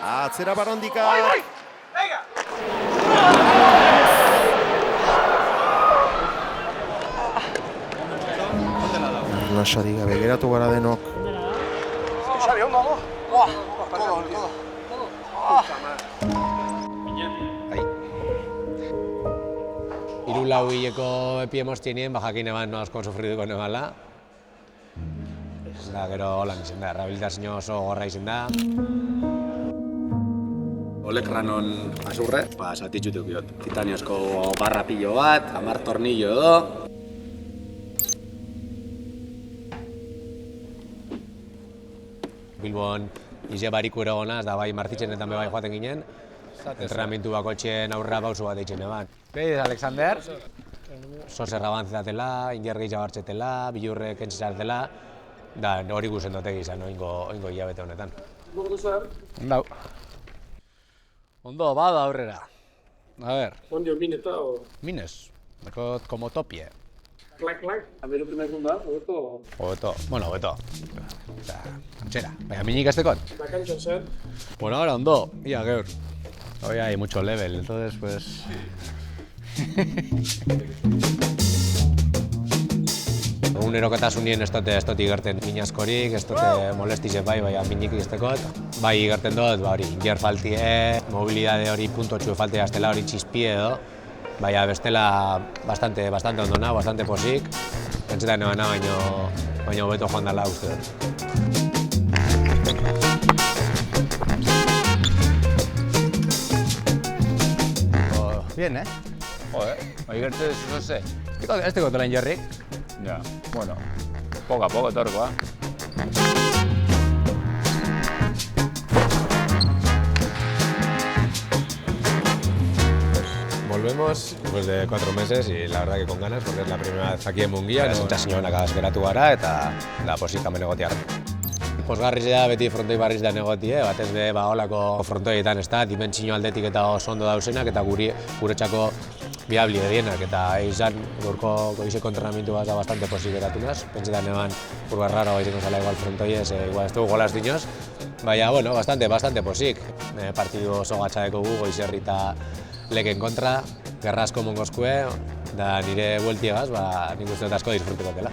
Atzera Barandikak. Lasari gabe geratu gara denok. Hiru lau hileko epi emoztienien, jakin eban no asko sufrituko nebala. Da, gero holan izen da, rehabilitazio oso gorra izen da. Olekranon azurre, satitxutuk diot. Titaniozko barra pilo bat, 10 tornillo edo. Bilbon ize bariku eragonaz, da bai martitzenetan bai joaten ginen. Entrenamentu bakotxeen aurra pausu bat eitzen eban. Behiz, Alexander. Zozer abantzetela, ingergi jabartzetela, bilurrek entzizartela, da hori guzen dute gizan, oingo hilabete honetan. Ondau. Ondo, bada aurrera. A ver. ¿Cuándo mineta o...? Mines. Dekot como topie. Clac, clac. A ver, primer ronda, hobeto. Hobeto. Bueno, hobeto. Antxera. Baina minik aztekot. La cancha zer. Bueno, ahora ondo. Ia, geur. Hoy hay mucho level, entonces pues... Egunerokotasunien ez dut igerten min askorik, ez dut molestize bai minik iztekot. Bai igerten dut, hori, inger faltie, mobilidade hori puntotxu faltea aztela hori txizpie edo. Baina bestela bastante ondo nago, bastante posik. Pentsetan nebana baino hobeto joan dela uste dut. Bien, ¿eh? Joder, Oye, gertez, no sé. Ez teko tela ingerrik. ya, bueno, poco a poco torco, Volvemos después de 4 meses y la verdad que con ganas porque es la primera vez aquí en Mungia. Sentsazioan akabaz geratu gara eta da posik hemen egotiarra. Pozgarriz da beti frontoi barriz da negotie, batez be holako frontoietan ez da, dimentsio aldetik eta oso ondo dauzenak eta guretzako viabli edienak eta izan gaurko goizeko entrenamientu bat da bastante posik geratu naz. Pentsetan eban urbarraro izango zela igual frontoiez, igual ez dugu golaz dinoz. Baina, bueno, bastante posik. Partidu oso gatxadeko gu, Goizerri eta Leken kontra, gerrazko mongozkue, da nire bueltiegaz, nik uste dut asko disfruteko dela.